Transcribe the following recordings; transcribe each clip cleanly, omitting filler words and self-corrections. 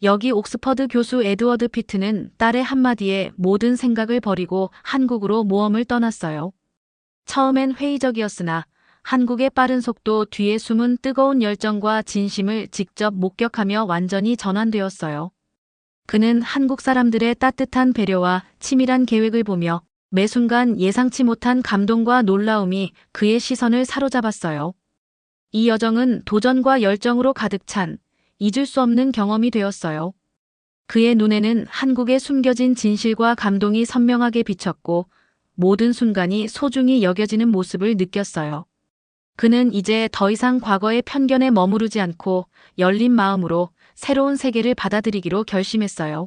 여기 옥스퍼드 교수 에드워드 피트는 딸의 한마디에 모든 생각을 버리고 한국으로 모험을 떠났어요. 처음엔 회의적이었으나 한국의 빠른 속도 뒤에 숨은 뜨거운 열정과 진심을 직접 목격하며 완전히 전환되었어요. 그는 한국 사람들의 따뜻한 배려와 치밀한 계획을 보며 매 순간 예상치 못한 감동과 놀라움이 그의 시선을 사로잡았어요. 이 여정은 도전과 열정으로 가득 찬 잊을 수 없는 경험이 되었어요. 그의 눈에는 한국의 숨겨진 진실과 감동이 선명하게 비쳤고 모든 순간이 소중히 여겨지는 모습을 느꼈어요. 그는 이제 더 이상 과거의 편견에 머무르지 않고 열린 마음으로 새로운 세계를 받아들이기로 결심했어요.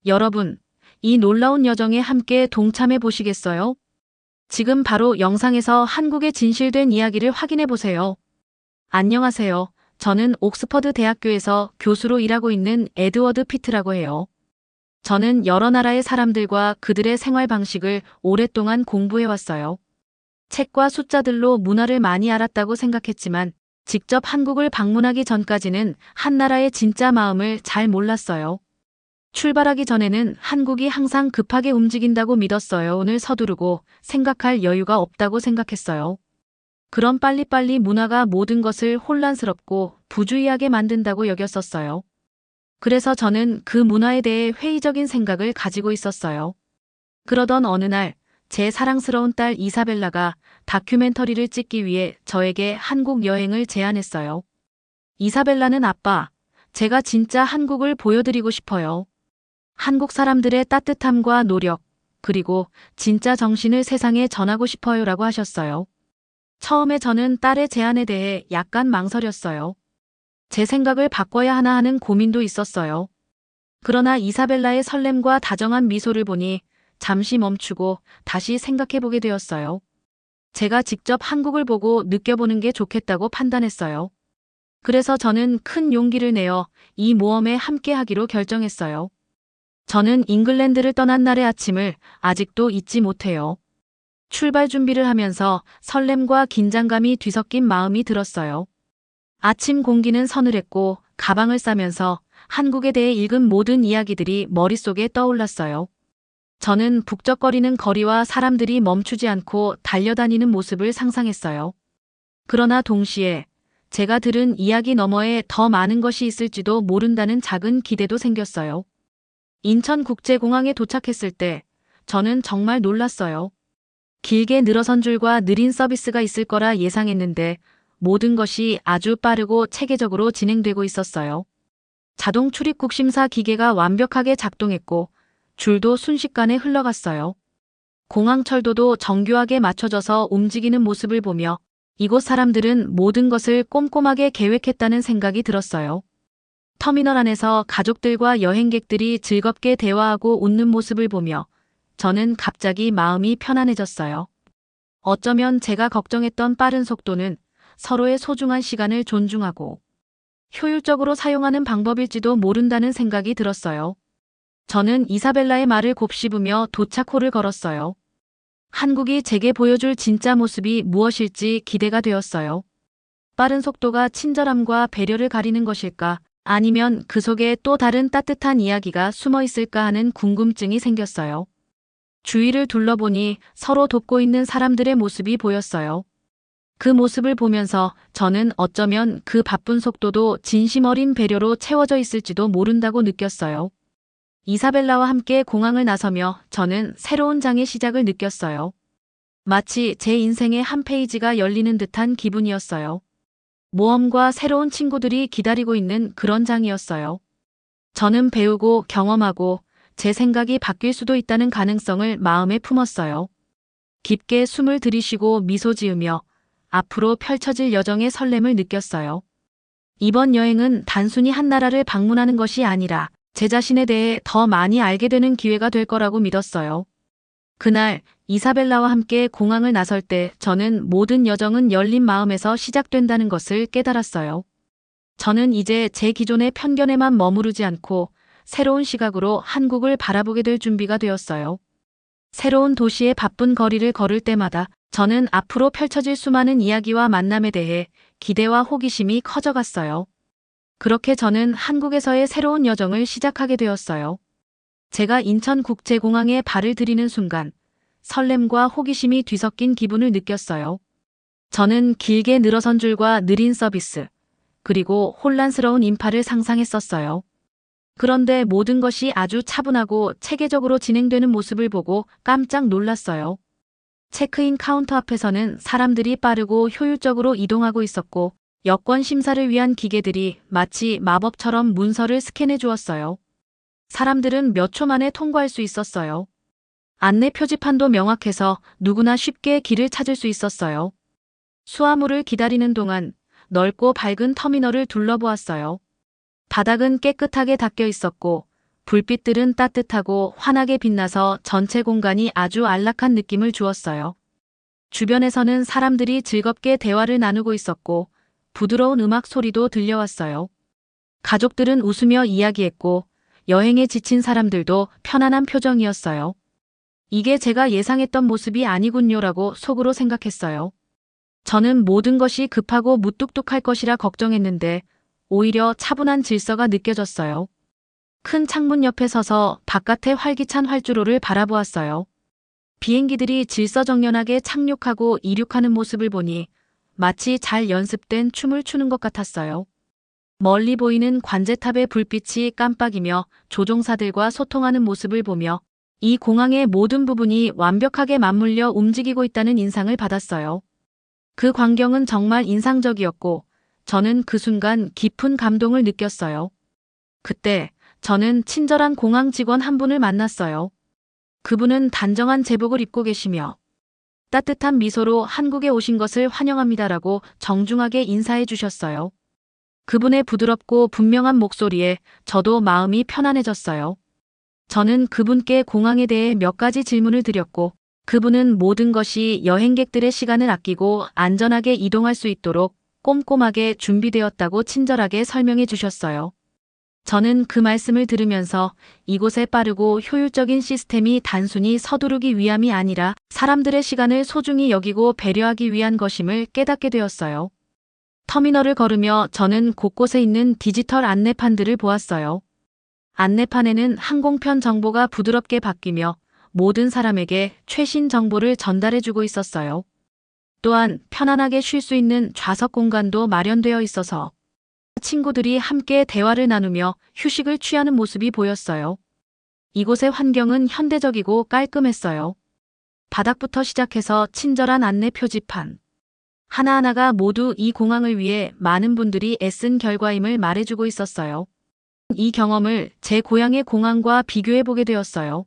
여러분, 이 놀라운 여정에 함께 동참해 보시겠어요? 지금 바로 영상에서 한국의 진실된 이야기를 확인해 보세요. 안녕하세요. 저는 옥스퍼드 대학교에서 교수로 일하고 있는 에드워드 피트라고 해요. 저는 여러 나라의 사람들과 그들의 생활 방식을 오랫동안 공부해 왔어요. 책과 숫자들로 문화를 많이 알았다고 생각했지만 직접 한국을 방문하기 전까지는 한 나라의 진짜 마음을 잘 몰랐어요. 출발하기 전에는 한국이 항상 급하게 움직인다고 믿었어요. 오늘 서두르고 생각할 여유가 없다고 생각했어요. 그럼 빨리빨리 문화가 모든 것을 혼란스럽고 부주의하게 만든다고 여겼었어요. 그래서 저는 그 문화에 대해 회의적인 생각을 가지고 있었어요. 그러던 어느 날, 제 사랑스러운 딸 이사벨라가 다큐멘터리를 찍기 위해 저에게 한국 여행을 제안했어요. 이사벨라는 아빠, 제가 진짜 한국을 보여드리고 싶어요. 한국 사람들의 따뜻함과 노력, 그리고 진짜 정신을 세상에 전하고 싶어요 라고 하셨어요. 처음에 저는 딸의 제안에 대해 약간 망설였어요. 제 생각을 바꿔야 하나 하는 고민도 있었어요. 그러나 이사벨라의 설렘과 다정한 미소를 보니 잠시 멈추고 다시 생각해보게 되었어요. 제가 직접 한국을 보고 느껴보는 게 좋겠다고 판단했어요. 그래서 저는 큰 용기를 내어 이 모험에 함께하기로 결정했어요. 저는 잉글랜드를 떠난 날의 아침을 아직도 잊지 못해요. 출발 준비를 하면서 설렘과 긴장감이 뒤섞인 마음이 들었어요. 아침 공기는 서늘했고 가방을 싸면서 한국에 대해 읽은 모든 이야기들이 머릿속에 떠올랐어요. 저는 북적거리는 거리와 사람들이 멈추지 않고 달려다니는 모습을 상상했어요. 그러나 동시에 제가 들은 이야기 너머에 더 많은 것이 있을지도 모른다는 작은 기대도 생겼어요. 인천국제공항에 도착했을 때 저는 정말 놀랐어요. 길게 늘어선 줄과 느린 서비스가 있을 거라 예상했는데 모든 것이 아주 빠르고 체계적으로 진행되고 있었어요. 자동 출입국 심사 기계가 완벽하게 작동했고 줄도 순식간에 흘러갔어요. 공항 철도도 정교하게 맞춰져서 움직이는 모습을 보며 이곳 사람들은 모든 것을 꼼꼼하게 계획했다는 생각이 들었어요. 터미널 안에서 가족들과 여행객들이 즐겁게 대화하고 웃는 모습을 보며 저는 갑자기 마음이 편안해졌어요. 어쩌면 제가 걱정했던 빠른 속도는 서로의 소중한 시간을 존중하고 효율적으로 사용하는 방법일지도 모른다는 생각이 들었어요. 저는 이사벨라의 말을 곱씹으며 도착호를 걸었어요. 한국이 제게 보여줄 진짜 모습이 무엇일지 기대가 되었어요. 빠른 속도가 친절함과 배려를 가리는 것일까? 아니면 그 속에 또 다른 따뜻한 이야기가 숨어 있을까 하는 궁금증이 생겼어요. 주위를 둘러보니 서로 돕고 있는 사람들의 모습이 보였어요. 그 모습을 보면서 저는 어쩌면 그 바쁜 속도도 진심 어린 배려로 채워져 있을지도 모른다고 느꼈어요. 이사벨라와 함께 공항을 나서며 저는 새로운 장의 시작을 느꼈어요. 마치 제 인생의 한 페이지가 열리는 듯한 기분이었어요. 모험과 새로운 친구들이 기다리고 있는 그런 장이었어요. 저는 배우고 경험하고 제 생각이 바뀔 수도 있다는 가능성을 마음에 품었어요. 깊게 숨을 들이쉬고 미소 지으며 앞으로 펼쳐질 여정의 설렘을 느꼈어요. 이번 여행은 단순히 한 나라를 방문하는 것이 아니라 제 자신에 대해 더 많이 알게 되는 기회가 될 거라고 믿었어요. 그날 이사벨라와 함께 공항을 나설 때 저는 모든 여정은 열린 마음에서 시작된다는 것을 깨달았어요. 저는 이제 제 기존의 편견에만 머무르지 않고 새로운 시각으로 한국을 바라보게 될 준비가 되었어요. 새로운 도시의 바쁜 거리를 걸을 때마다 저는 앞으로 펼쳐질 수많은 이야기와 만남에 대해 기대와 호기심이 커져갔어요. 그렇게 저는 한국에서의 새로운 여정을 시작하게 되었어요. 제가 인천국제공항에 발을 들이는 순간 설렘과 호기심이 뒤섞인 기분을 느꼈어요. 저는 길게 늘어선 줄과 느린 서비스, 그리고 혼란스러운 인파를 상상했었어요. 그런데 모든 것이 아주 차분하고 체계적으로 진행되는 모습을 보고 깜짝 놀랐어요. 체크인 카운터 앞에서는 사람들이 빠르고 효율적으로 이동하고 있었고, 여권 심사를 위한 기계들이 마치 마법처럼 문서를 스캔해 주었어요. 사람들은 몇 초 만에 통과할 수 있었어요. 안내 표지판도 명확해서 누구나 쉽게 길을 찾을 수 있었어요. 수화물을 기다리는 동안 넓고 밝은 터미널을 둘러보았어요. 바닥은 깨끗하게 닦여 있었고, 불빛들은 따뜻하고 환하게 빛나서 전체 공간이 아주 안락한 느낌을 주었어요. 주변에서는 사람들이 즐겁게 대화를 나누고 있었고, 부드러운 음악 소리도 들려왔어요. 가족들은 웃으며 이야기했고, 여행에 지친 사람들도 편안한 표정이었어요. 이게 제가 예상했던 모습이 아니군요라고 속으로 생각했어요. 저는 모든 것이 급하고 무뚝뚝할 것이라 걱정했는데, 오히려 차분한 질서가 느껴졌어요. 큰 창문 옆에 서서 바깥의 활기찬 활주로를 바라보았어요. 비행기들이 질서정연하게 착륙하고 이륙하는 모습을 보니 마치 잘 연습된 춤을 추는 것 같았어요. 멀리 보이는 관제탑의 불빛이 깜빡이며 조종사들과 소통하는 모습을 보며 이 공항의 모든 부분이 완벽하게 맞물려 움직이고 있다는 인상을 받았어요. 그 광경은 정말 인상적이었고 저는 그 순간 깊은 감동을 느꼈어요. 그때 저는 친절한 공항 직원 한 분을 만났어요. 그분은 단정한 제복을 입고 계시며 따뜻한 미소로 한국에 오신 것을 환영합니다라고 정중하게 인사해 주셨어요. 그분의 부드럽고 분명한 목소리에 저도 마음이 편안해졌어요. 저는 그분께 공항에 대해 몇 가지 질문을 드렸고 그분은 모든 것이 여행객들의 시간을 아끼고 안전하게 이동할 수 있도록 꼼꼼하게 준비되었다고 친절하게 설명해 주셨어요. 저는 그 말씀을 들으면서 이곳의 빠르고 효율적인 시스템이 단순히 서두르기 위함이 아니라 사람들의 시간을 소중히 여기고 배려하기 위한 것임을 깨닫게 되었어요. 터미널을 걸으며 저는 곳곳에 있는 디지털 안내판들을 보았어요. 안내판에는 항공편 정보가 부드럽게 바뀌며 모든 사람에게 최신 정보를 전달해주고 있었어요. 또한 편안하게 쉴 수 있는 좌석 공간도 마련되어 있어서 친구들이 함께 대화를 나누며 휴식을 취하는 모습이 보였어요. 이곳의 환경은 현대적이고 깔끔했어요. 바닥부터 시작해서 친절한 안내 표지판. 하나하나가 모두 이 공항을 위해 많은 분들이 애쓴 결과임을 말해주고 있었어요. 이 경험을 제 고향의 공항과 비교해보게 되었어요.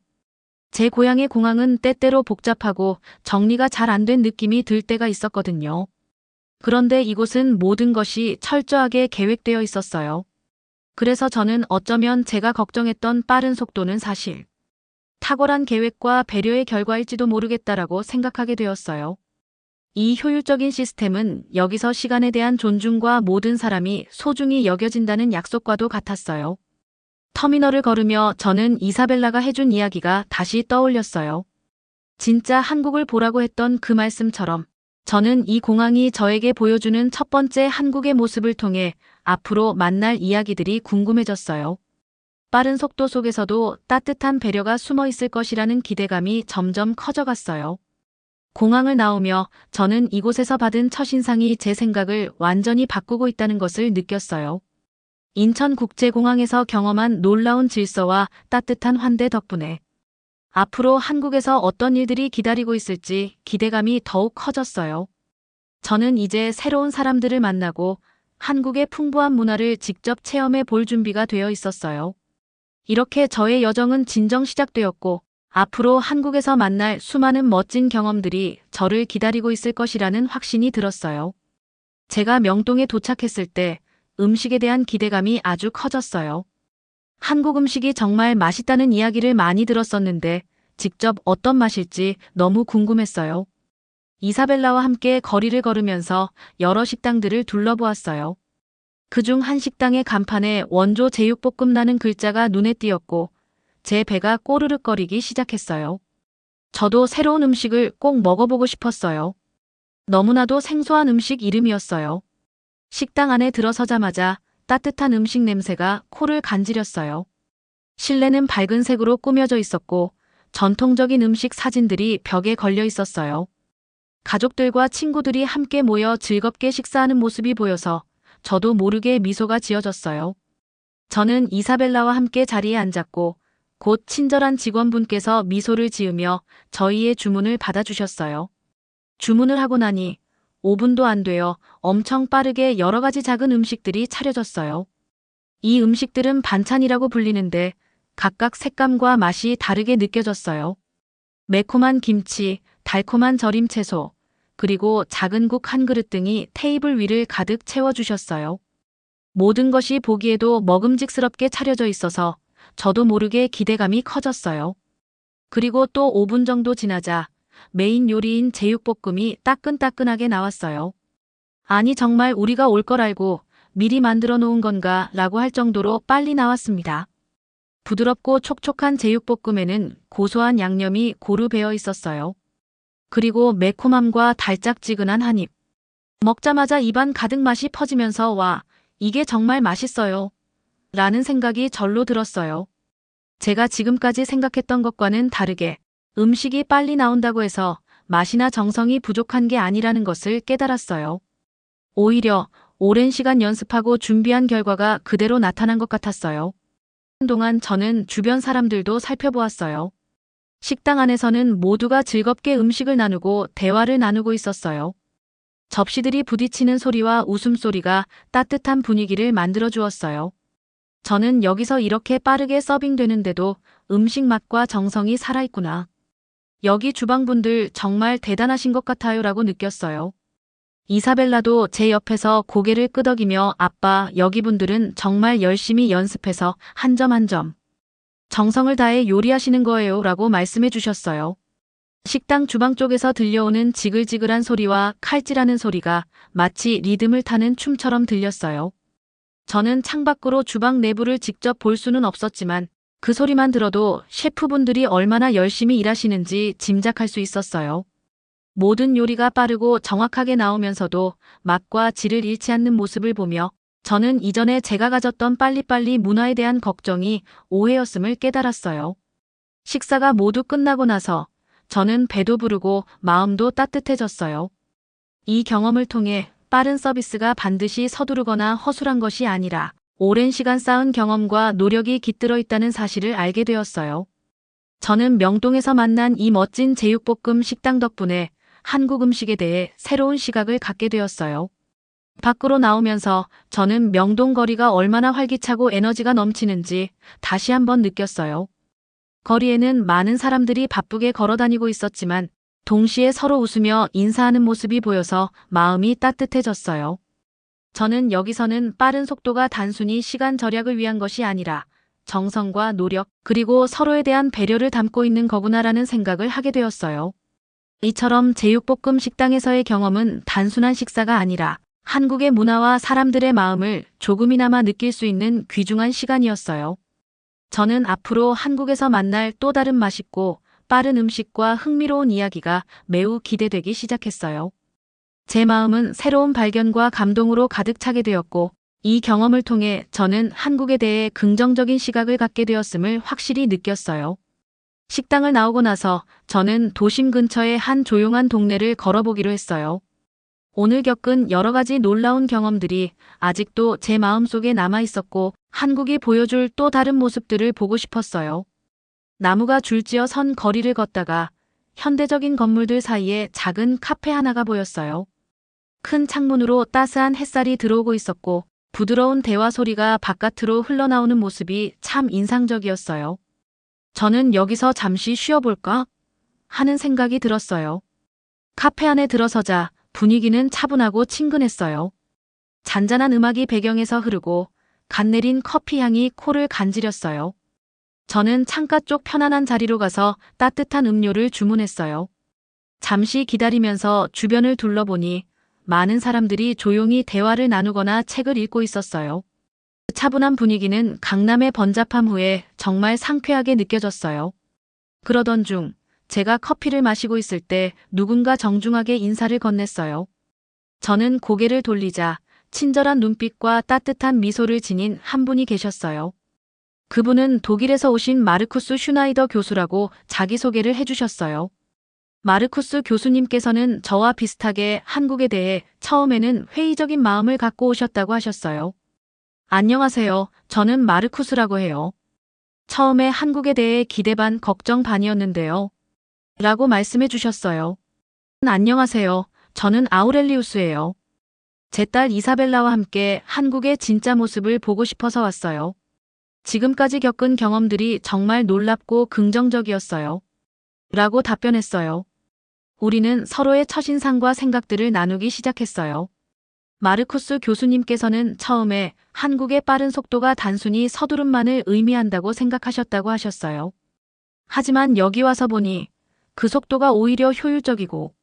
제 고향의 공항은 때때로 복잡하고 정리가 잘 안 된 느낌이 들 때가 있었거든요. 그런데 이곳은 모든 것이 철저하게 계획되어 있었어요. 그래서 저는 어쩌면 제가 걱정했던 빠른 속도는 사실 탁월한 계획과 배려의 결과일지도 모르겠다라고 생각하게 되었어요. 이 효율적인 시스템은 여기서 시간에 대한 존중과 모든 사람이 소중히 여겨진다는 약속과도 같았어요. 터미널을 걸으며 저는 이사벨라가 해준 이야기가 다시 떠올렸어요. 진짜 한국을 보라고 했던 그 말씀처럼 저는 이 공항이 저에게 보여주는 첫 번째 한국의 모습을 통해 앞으로 만날 이야기들이 궁금해졌어요. 빠른 속도 속에서도 따뜻한 배려가 숨어 있을 것이라는 기대감이 점점 커져갔어요. 공항을 나오며 저는 이곳에서 받은 첫인상이 제 생각을 완전히 바꾸고 있다는 것을 느꼈어요. 인천국제공항에서 경험한 놀라운 질서와 따뜻한 환대 덕분에 앞으로 한국에서 어떤 일들이 기다리고 있을지 기대감이 더욱 커졌어요. 저는 이제 새로운 사람들을 만나고 한국의 풍부한 문화를 직접 체험해 볼 준비가 되어 있었어요. 이렇게 저의 여정은 진정 시작되었고 앞으로 한국에서 만날 수많은 멋진 경험들이 저를 기다리고 있을 것이라는 확신이 들었어요. 제가 명동에 도착했을 때 음식에 대한 기대감이 아주 커졌어요. 한국 음식이 정말 맛있다는 이야기를 많이 들었었는데 직접 어떤 맛일지 너무 궁금했어요. 이사벨라와 함께 거리를 걸으면서 여러 식당들을 둘러보았어요. 그중 한 식당의 간판에 원조 제육볶음라는 글자가 눈에 띄었고 제 배가 꼬르륵거리기 시작했어요. 저도 새로운 음식을 꼭 먹어보고 싶었어요. 너무나도 생소한 음식 이름이었어요. 식당 안에 들어서자마자 따뜻한 음식 냄새가 코를 간지렸어요. 실내는 밝은 색으로 꾸며져 있었고 전통적인 음식 사진들이 벽에 걸려 있었어요. 가족들과 친구들이 함께 모여 즐겁게 식사하는 모습이 보여서 저도 모르게 미소가 지어졌어요. 저는 이사벨라와 함께 자리에 앉았고 곧 친절한 직원분께서 미소를 지으며 저희의 주문을 받아주셨어요. 주문을 하고 나니 5분도 안 되어 엄청 빠르게 여러 가지 작은 음식들이 차려졌어요. 이 음식들은 반찬이라고 불리는데 각각 색감과 맛이 다르게 느껴졌어요. 매콤한 김치, 달콤한 절임 채소, 그리고 작은 국 한 그릇 등이 테이블 위를 가득 채워주셨어요. 모든 것이 보기에도 먹음직스럽게 차려져 있어서 저도 모르게 기대감이 커졌어요. 그리고 또 5분 정도 지나자 메인 요리인 제육볶음이 따끈따끈하게 나왔어요. 아니 정말 우리가 올 걸 알고 미리 만들어 놓은 건가 라고 할 정도로 빨리 나왔습니다. 부드럽고 촉촉한 제육볶음에는 고소한 양념이 고루 배어 있었어요. 그리고 매콤함과 달짝지근한 한 입. 먹자마자 입안 가득 맛이 퍼지면서 와, 이게 정말 맛있어요. 라는 생각이 절로 들었어요. 제가 지금까지 생각했던 것과는 다르게 음식이 빨리 나온다고 해서 맛이나 정성이 부족한 게 아니라는 것을 깨달았어요. 오히려 오랜 시간 연습하고 준비한 결과가 그대로 나타난 것 같았어요. 한동안 저는 주변 사람들도 살펴보았어요. 식당 안에서는 모두가 즐겁게 음식을 나누고 대화를 나누고 있었어요. 접시들이 부딪히는 소리와 웃음소리가 따뜻한 분위기를 만들어 주었어요. 저는 여기서 이렇게 빠르게 서빙되는데도 음식 맛과 정성이 살아있구나. 여기 주방분들 정말 대단하신 것 같아요 라고 느꼈어요. 이사벨라도 제 옆에서 고개를 끄덕이며 아빠, 여기 분들은 정말 열심히 연습해서 한 점 한 점 정성을 다해 요리하시는 거예요 라고 말씀해 주셨어요. 식당 주방 쪽에서 들려오는 지글지글한 소리와 칼질하는 소리가 마치 리듬을 타는 춤처럼 들렸어요. 저는 창밖으로 주방 내부를 직접 볼 수는 없었지만 그 소리만 들어도 셰프분들이 얼마나 열심히 일하시는지 짐작할 수 있었어요. 모든 요리가 빠르고 정확하게 나오면서도 맛과 질을 잃지 않는 모습을 보며 저는 이전에 제가 가졌던 빨리빨리 문화에 대한 걱정이 오해였음을 깨달았어요. 식사가 모두 끝나고 나서 저는 배도 부르고 마음도 따뜻해졌어요. 이 경험을 통해 빠른 서비스가 반드시 서두르거나 허술한 것이 아니라 오랜 시간 쌓은 경험과 노력이 깃들어 있다는 사실을 알게 되었어요. 저는 명동에서 만난 이 멋진 제육볶음 식당 덕분에 한국 음식에 대해 새로운 시각을 갖게 되었어요. 밖으로 나오면서 저는 명동 거리가 얼마나 활기차고 에너지가 넘치는지 다시 한번 느꼈어요. 거리에는 많은 사람들이 바쁘게 걸어다니고 있었지만 동시에 서로 웃으며 인사하는 모습이 보여서 마음이 따뜻해졌어요. 저는 여기서는 빠른 속도가 단순히 시간 절약을 위한 것이 아니라 정성과 노력, 그리고 서로에 대한 배려를 담고 있는 거구나라는 생각을 하게 되었어요. 이처럼 제육볶음 식당에서의 경험은 단순한 식사가 아니라 한국의 문화와 사람들의 마음을 조금이나마 느낄 수 있는 귀중한 시간이었어요. 저는 앞으로 한국에서 만날 또 다른 맛있고 빠른 음식과 흥미로운 이야기가 매우 기대되기 시작했어요. 제 마음은 새로운 발견과 감동으로 가득 차게 되었고 이 경험을 통해 저는 한국에 대해 긍정적인 시각을 갖게 되었음을 확실히 느꼈어요. 식당을 나오고 나서 저는 도심 근처의 한 조용한 동네를 걸어보기로 했어요. 오늘 겪은 여러 가지 놀라운 경험들이 아직도 제 마음속에 남아 있었고 한국이 보여줄 또 다른 모습들을 보고 싶었어요. 나무가 줄지어 선 거리를 걷다가 현대적인 건물들 사이에 작은 카페 하나가 보였어요. 큰 창문으로 따스한 햇살이 들어오고 있었고 부드러운 대화 소리가 바깥으로 흘러나오는 모습이 참 인상적이었어요. 저는 여기서 잠시 쉬어볼까? 하는 생각이 들었어요. 카페 안에 들어서자 분위기는 차분하고 친근했어요. 잔잔한 음악이 배경에서 흐르고 갓 내린 커피 향이 코를 간지렸어요. 저는 창가 쪽 편안한 자리로 가서 따뜻한 음료를 주문했어요. 잠시 기다리면서 주변을 둘러보니 많은 사람들이 조용히 대화를 나누거나 책을 읽고 있었어요. 차분한 분위기는 강남의 번잡함 후에 정말 상쾌하게 느껴졌어요. 그러던 중 제가 커피를 마시고 있을 때 누군가 정중하게 인사를 건넸어요. 저는 고개를 돌리자 친절한 눈빛과 따뜻한 미소를 지닌 한 분이 계셨어요. 그분은 독일에서 오신 마르쿠스 슈나이더 교수라고 자기소개를 해주셨어요. 마르쿠스 교수님께서는 저와 비슷하게 한국에 대해 처음에는 회의적인 마음을 갖고 오셨다고 하셨어요. 안녕하세요. 저는 마르쿠스라고 해요. 처음에 한국에 대해 기대 반 걱정 반이었는데요. 라고 말씀해 주셨어요. 안녕하세요. 저는 아우렐리우스예요. 제 딸 이사벨라와 함께 한국의 진짜 모습을 보고 싶어서 왔어요. 지금까지 겪은 경험들이 정말 놀랍고 긍정적이었어요. 라고 답변했어요. 우리는 서로의 첫인상과 생각들을 나누기 시작했어요. 마르쿠스 교수님께서는 처음에 한국의 빠른 속도가 단순히 서두름만을 의미한다고 생각하셨다고 하셨어요. 하지만 여기 와서 보니 그 속도가 오히려 효율적이고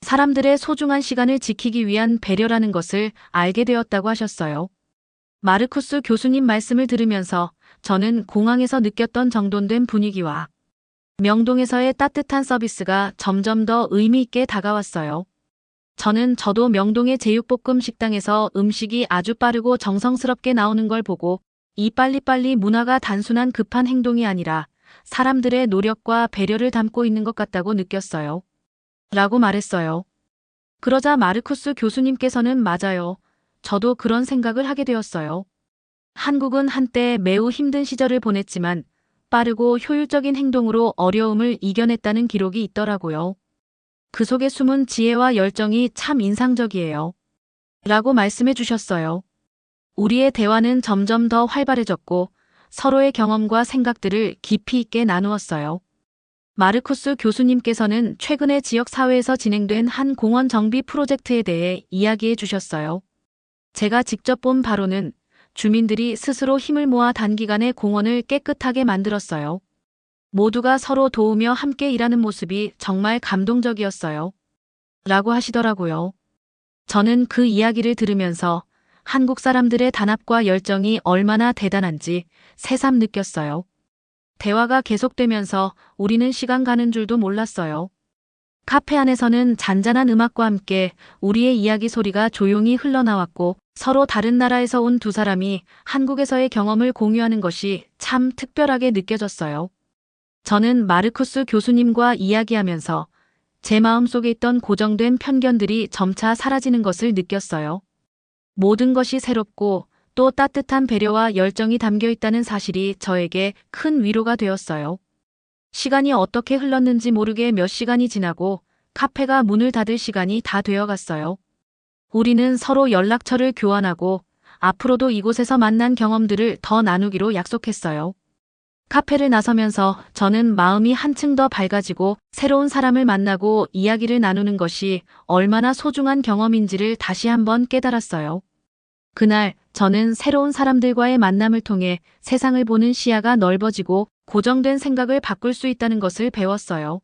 사람들의 소중한 시간을 지키기 위한 배려라는 것을 알게 되었다고 하셨어요. 마르쿠스 교수님 말씀을 들으면서 저는 공항에서 느꼈던 정돈된 분위기와 명동에서의 따뜻한 서비스가 점점 더 의미 있게 다가왔어요. 저도 명동의 제육볶음 식당에서 음식이 아주 빠르고 정성스럽게 나오는 걸 보고 이 빨리빨리 문화가 단순한 급한 행동이 아니라 사람들의 노력과 배려를 담고 있는 것 같다고 느꼈어요. 라고 말했어요. 그러자 마르쿠스 교수님께서는 맞아요. 저도 그런 생각을 하게 되었어요. 한국은 한때 매우 힘든 시절을 보냈지만 빠르고 효율적인 행동으로 어려움을 이겨냈다는 기록이 있더라고요. 그 속에 숨은 지혜와 열정이 참 인상적이에요. 라고 말씀해 주셨어요. 우리의 대화는 점점 더 활발해졌고 서로의 경험과 생각들을 깊이 있게 나누었어요. 마르쿠스 교수님께서는 최근에 지역 사회에서 진행된 한 공원 정비 프로젝트에 대해 이야기해 주셨어요. 제가 직접 본 바로는 주민들이 스스로 힘을 모아 단기간에 공원을 깨끗하게 만들었어요. 모두가 서로 도우며 함께 일하는 모습이 정말 감동적이었어요. 라고 하시더라고요. 저는 그 이야기를 들으면서 한국 사람들의 단합과 열정이 얼마나 대단한지 새삼 느꼈어요. 대화가 계속되면서 우리는 시간 가는 줄도 몰랐어요. 카페 안에서는 잔잔한 음악과 함께 우리의 이야기 소리가 조용히 흘러나왔고 서로 다른 나라에서 온 두 사람이 한국에서의 경험을 공유하는 것이 참 특별하게 느껴졌어요. 저는 마르쿠스 교수님과 이야기하면서 제 마음속에 있던 고정된 편견들이 점차 사라지는 것을 느꼈어요. 모든 것이 새롭고 또 따뜻한 배려와 열정이 담겨 있다는 사실이 저에게 큰 위로가 되었어요. 시간이 어떻게 흘렀는지 모르게 몇 시간이 지나고 카페가 문을 닫을 시간이 다 되어갔어요. 우리는 서로 연락처를 교환하고 앞으로도 이곳에서 만난 경험들을 더 나누기로 약속했어요. 카페를 나서면서 저는 마음이 한층 더 밝아지고 새로운 사람을 만나고 이야기를 나누는 것이 얼마나 소중한 경험인지를 다시 한번 깨달았어요. 그날 저는 새로운 사람들과의 만남을 통해 세상을 보는 시야가 넓어지고 고정된 생각을 바꿀 수 있다는 것을 배웠어요.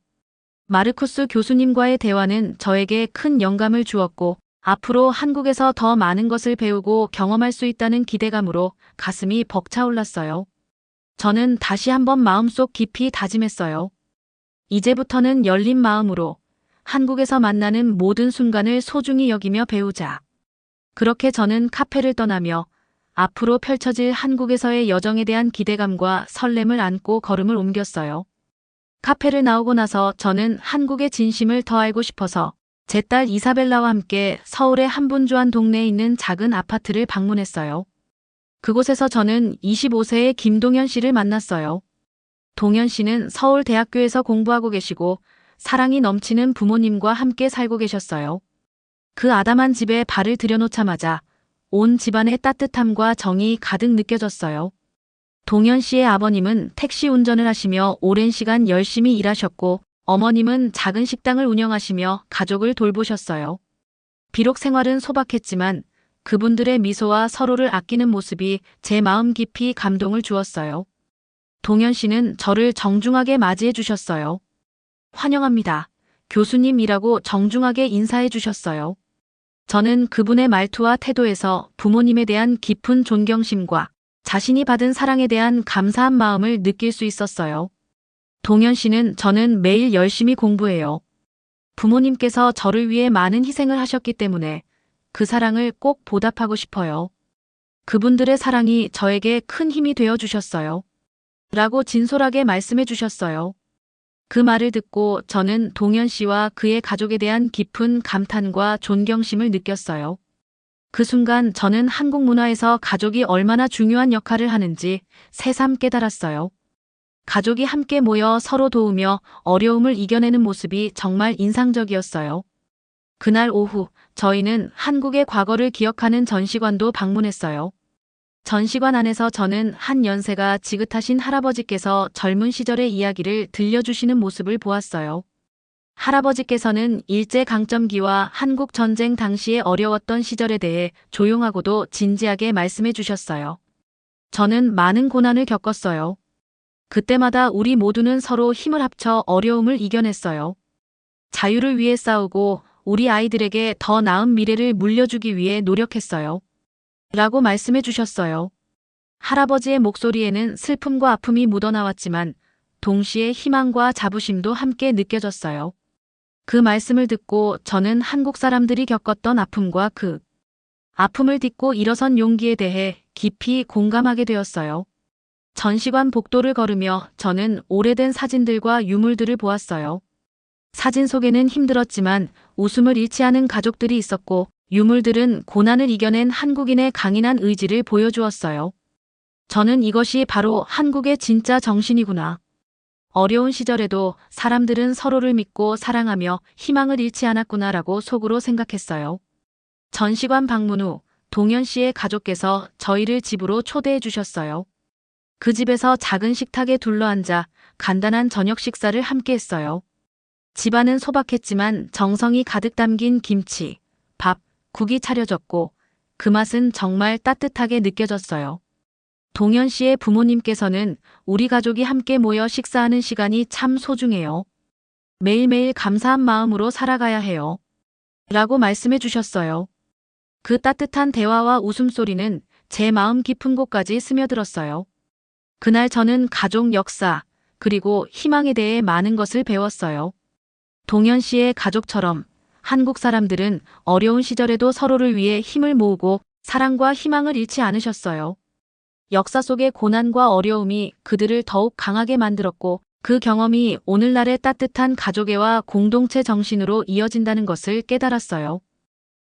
마르쿠스 교수님과의 대화는 저에게 큰 영감을 주었고 앞으로 한국에서 더 많은 것을 배우고 경험할 수 있다는 기대감으로 가슴이 벅차올랐어요. 저는 다시 한번 마음속 깊이 다짐했어요. 이제부터는 열린 마음으로 한국에서 만나는 모든 순간을 소중히 여기며 배우자. 그렇게 저는 카페를 떠나며 앞으로 펼쳐질 한국에서의 여정에 대한 기대감과 설렘을 안고 걸음을 옮겼어요. 카페를 나오고 나서 저는 한국의 진심을 더 알고 싶어서 제 딸 이사벨라와 함께 서울의 한분주한 동네에 있는 작은 아파트를 방문했어요. 그곳에서 저는 25세의 김동현 씨를 만났어요. 동현 씨는 서울대학교에서 공부하고 계시고 사랑이 넘치는 부모님과 함께 살고 계셨어요. 그 아담한 집에 발을 들여놓자마자 온 집안의 따뜻함과 정이 가득 느껴졌어요. 동현 씨의 아버님은 택시 운전을 하시며 오랜 시간 열심히 일하셨고 어머님은 작은 식당을 운영하시며 가족을 돌보셨어요. 비록 생활은 소박했지만 그분들의 미소와 서로를 아끼는 모습이 제 마음 깊이 감동을 주었어요. 동현 씨는 저를 정중하게 맞이해 주셨어요. 환영합니다. 교수님이라고 정중하게 인사해 주셨어요. 저는 그분의 말투와 태도에서 부모님에 대한 깊은 존경심과 자신이 받은 사랑에 대한 감사한 마음을 느낄 수 있었어요. 동현 씨는 저는 매일 열심히 공부해요. 부모님께서 저를 위해 많은 희생을 하셨기 때문에 그 사랑을 꼭 보답하고 싶어요. 그분들의 사랑이 저에게 큰 힘이 되어 주셨어요. 라고 진솔하게 말씀해 주셨어요. 그 말을 듣고 저는 동현 씨와 그의 가족에 대한 깊은 감탄과 존경심을 느꼈어요. 그 순간 저는 한국 문화에서 가족이 얼마나 중요한 역할을 하는지 새삼 깨달았어요. 가족이 함께 모여 서로 도우며 어려움을 이겨내는 모습이 정말 인상적이었어요. 그날 오후 저희는 한국의 과거를 기억하는 전시관도 방문했어요. 전시관 안에서 저는 한 연세가 지긋하신 할아버지께서 젊은 시절의 이야기를 들려주시는 모습을 보았어요. 할아버지께서는 일제강점기와 한국 전쟁 당시에 어려웠던 시절에 대해 조용하고도 진지하게 말씀해 주셨어요. 저는 많은 고난을 겪었어요. 그때마다 우리 모두는 서로 힘을 합쳐 어려움을 이겨냈어요. 자유를 위해 싸우고 우리 아이들에게 더 나은 미래를 물려주기 위해 노력했어요. 라고 말씀해 주셨어요. 할아버지의 목소리에는 슬픔과 아픔이 묻어나왔지만 동시에 희망과 자부심도 함께 느껴졌어요. 그 말씀을 듣고 저는 한국 사람들이 겪었던 아픔과 그 아픔을 딛고 일어선 용기에 대해 깊이 공감하게 되었어요. 전시관 복도를 걸으며 저는 오래된 사진들과 유물들을 보았어요. 사진 속에는 힘들었지만 웃음을 잃지 않은 가족들이 있었고 유물들은 고난을 이겨낸 한국인의 강인한 의지를 보여주었어요. 저는 이것이 바로 한국의 진짜 정신이구나. 어려운 시절에도 사람들은 서로를 믿고 사랑하며 희망을 잃지 않았구나라고 속으로 생각했어요. 전시관 방문 후 동현 씨의 가족께서 저희를 집으로 초대해 주셨어요. 그 집에서 작은 식탁에 둘러앉아 간단한 저녁 식사를 함께 했어요. 집안은 소박했지만 정성이 가득 담긴 김치, 밥, 국이 차려졌고 그 맛은 정말 따뜻하게 느껴졌어요. 동현 씨의 부모님께서는 우리 가족이 함께 모여 식사하는 시간이 참 소중해요. 매일매일 감사한 마음으로 살아가야 해요. 라고 말씀해 주셨어요. 그 따뜻한 대화와 웃음소리는 제 마음 깊은 곳까지 스며들었어요. 그날 저는 가족 역사, 그리고 희망에 대해 많은 것을 배웠어요. 동현 씨의 가족처럼 한국 사람들은 어려운 시절에도 서로를 위해 힘을 모으고 사랑과 희망을 잃지 않으셨어요. 역사 속의 고난과 어려움이 그들을 더욱 강하게 만들었고 그 경험이 오늘날의 따뜻한 가족애와 공동체 정신으로 이어진다는 것을 깨달았어요.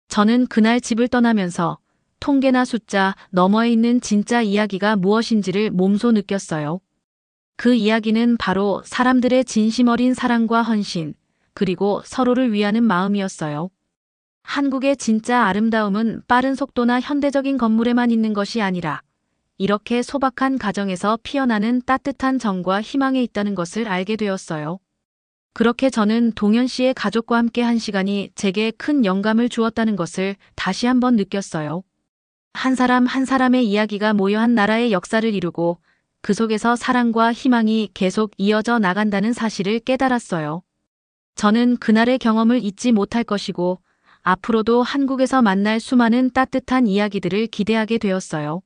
저는 그날 집을 떠나면서 통계나 숫자 너머에 있는 진짜 이야기가 무엇인지를 몸소 느꼈어요. 그 이야기는 바로 사람들의 진심 어린 사랑과 헌신, 그리고 서로를 위하는 마음이었어요. 한국의 진짜 아름다움은 빠른 속도나 현대적인 건물에만 있는 것이 아니라 이렇게 소박한 가정에서 피어나는 따뜻한 정과 희망에 있다는 것을 알게 되었어요. 그렇게 저는 동현 씨의 가족과 함께 한 시간이 제게 큰 영감을 주었다는 것을 다시 한번 느꼈어요. 한 사람 한 사람의 이야기가 모여 한 나라의 역사를 이루고 그 속에서 사랑과 희망이 계속 이어져 나간다는 사실을 깨달았어요. 저는 그날의 경험을 잊지 못할 것이고 앞으로도 한국에서 만날 수많은 따뜻한 이야기들을 기대하게 되었어요.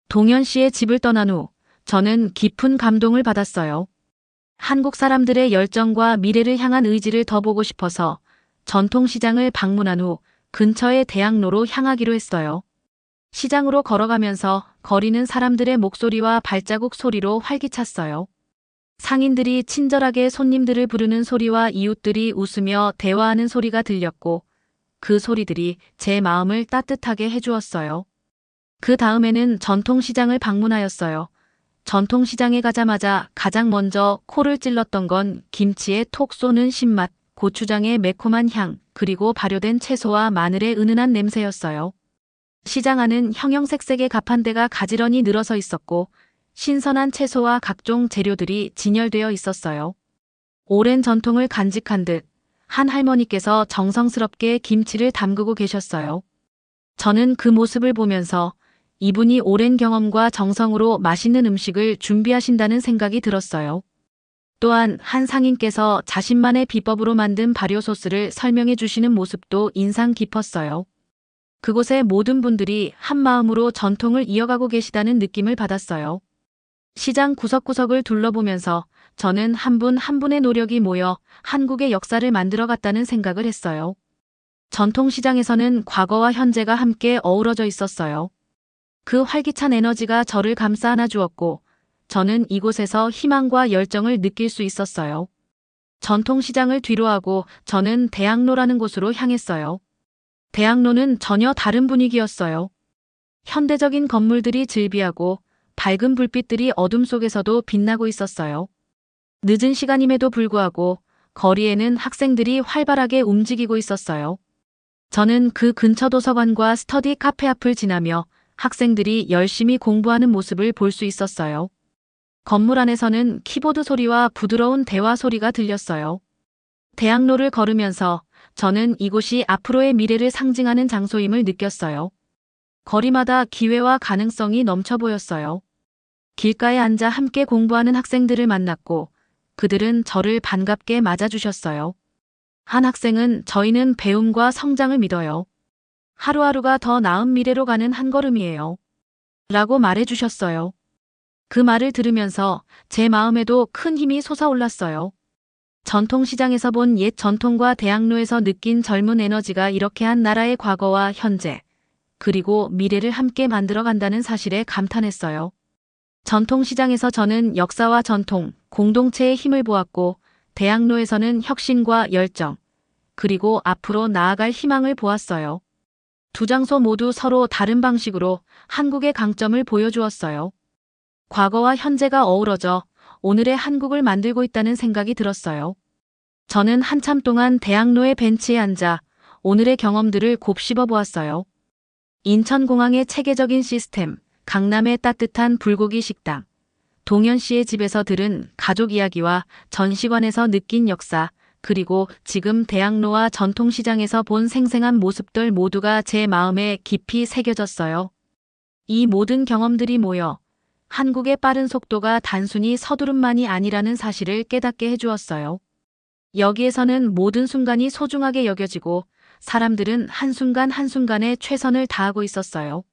동현 씨의 집을 떠난 후 저는 깊은 감동을 받았어요. 한국 사람들의 열정과 미래를 향한 의지를 더 보고 싶어서 전통시장을 방문한 후 근처의 대학로로 향하기로 했어요. 시장으로 걸어가면서 거리는 사람들의 목소리와 발자국 소리로 활기찼어요. 상인들이 친절하게 손님들을 부르는 소리와 이웃들이 웃으며 대화하는 소리가 들렸고 그 소리들이 제 마음을 따뜻하게 해주었어요. 그 다음에는 전통시장을 방문하였어요. 전통시장에 가자마자 가장 먼저 코를 찔렀던 건 김치의 톡 쏘는 신맛, 고추장의 매콤한 향, 그리고 발효된 채소와 마늘의 은은한 냄새였어요. 시장 안은 형형색색의 가판대가 가지런히 늘어서 있었고 신선한 채소와 각종 재료들이 진열되어 있었어요. 오랜 전통을 간직한 듯 한 할머니께서 정성스럽게 김치를 담그고 계셨어요. 저는 그 모습을 보면서 이분이 오랜 경험과 정성으로 맛있는 음식을 준비하신다는 생각이 들었어요. 또한 한 상인께서 자신만의 비법으로 만든 발효 소스를 설명해 주시는 모습도 인상 깊었어요. 그곳의 모든 분들이 한 마음으로 전통을 이어가고 계시다는 느낌을 받았어요. 시장 구석구석을 둘러보면서 저는 한 분 한 분의 노력이 모여 한국의 역사를 만들어 갔다는 생각을 했어요. 전통시장에서는 과거와 현재가 함께 어우러져 있었어요. 그 활기찬 에너지가 저를 감싸 안아 주었고, 저는 이곳에서 희망과 열정을 느낄 수 있었어요. 전통시장을 뒤로하고 저는 대학로라는 곳으로 향했어요. 대학로는 전혀 다른 분위기였어요. 현대적인 건물들이 즐비하고 밝은 불빛들이 어둠 속에서도 빛나고 있었어요. 늦은 시간임에도 불구하고 거리에는 학생들이 활발하게 움직이고 있었어요. 저는 그 근처 도서관과 스터디 카페 앞을 지나며 학생들이 열심히 공부하는 모습을 볼 수 있었어요. 건물 안에서는 키보드 소리와 부드러운 대화 소리가 들렸어요. 대학로를 걸으면서 저는 이곳이 앞으로의 미래를 상징하는 장소임을 느꼈어요. 거리마다 기회와 가능성이 넘쳐 보였어요. 길가에 앉아 함께 공부하는 학생들을 만났고 그들은 저를 반갑게 맞아주셨어요. 한 학생은 저희는 배움과 성장을 믿어요. 하루하루가 더 나은 미래로 가는 한 걸음이에요. 라고 말해주셨어요. 그 말을 들으면서 제 마음에도 큰 힘이 솟아올랐어요. 전통시장에서 본 옛 전통과 대학로에서 느낀 젊은 에너지가 이렇게 한 나라의 과거와 현재, 그리고 미래를 함께 만들어 간다는 사실에 감탄했어요. 전통시장에서 저는 역사와 전통, 공동체의 힘을 보았고, 대학로에서는 혁신과 열정, 그리고 앞으로 나아갈 희망을 보았어요. 두 장소 모두 서로 다른 방식으로 한국의 강점을 보여주었어요. 과거와 현재가 어우러져 오늘의 한국을 만들고 있다는 생각이 들었어요. 저는 한참 동안 대학로의 벤치에 앉아 오늘의 경험들을 곱씹어 보았어요. 인천공항의 체계적인 시스템, 강남의 따뜻한 불고기 식당, 동현 씨의 집에서 들은 가족 이야기와 전시관에서 느낀 역사, 그리고 지금 대학로와 전통시장에서 본 생생한 모습들 모두가 제 마음에 깊이 새겨졌어요. 이 모든 경험들이 모여 한국의 빠른 속도가 단순히 서두름만이 아니라는 사실을 깨닫게 해주었어요. 여기에서는 모든 순간이 소중하게 여겨지고 사람들은 한순간 한순간에 최선을 다하고 있었어요.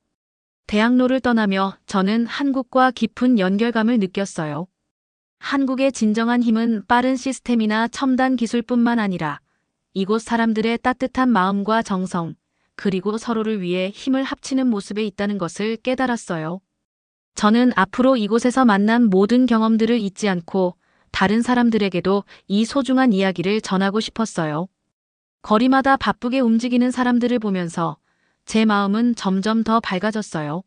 대학로를 떠나며 저는 한국과 깊은 연결감을 느꼈어요. 한국의 진정한 힘은 빠른 시스템이나 첨단 기술뿐만 아니라 이곳 사람들의 따뜻한 마음과 정성, 그리고 서로를 위해 힘을 합치는 모습에 있다는 것을 깨달았어요. 저는 앞으로 이곳에서 만난 모든 경험들을 잊지 않고 다른 사람들에게도 이 소중한 이야기를 전하고 싶었어요. 거리마다 바쁘게 움직이는 사람들을 보면서 제 마음은 점점 더 밝아졌어요.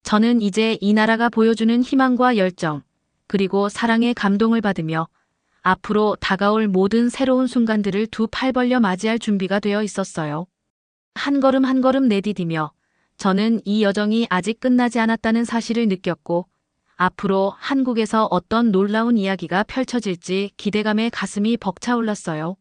저는 이제 이 나라가 보여주는 희망과 열정, 그리고 사랑의 감동을 받으며 앞으로 다가올 모든 새로운 순간들을 두 팔 벌려 맞이할 준비가 되어 있었어요. 한 걸음 한 걸음 내디디며 저는 이 여정이 아직 끝나지 않았다는 사실을 느꼈고 앞으로 한국에서 어떤 놀라운 이야기가 펼쳐질지 기대감에 가슴이 벅차올랐어요.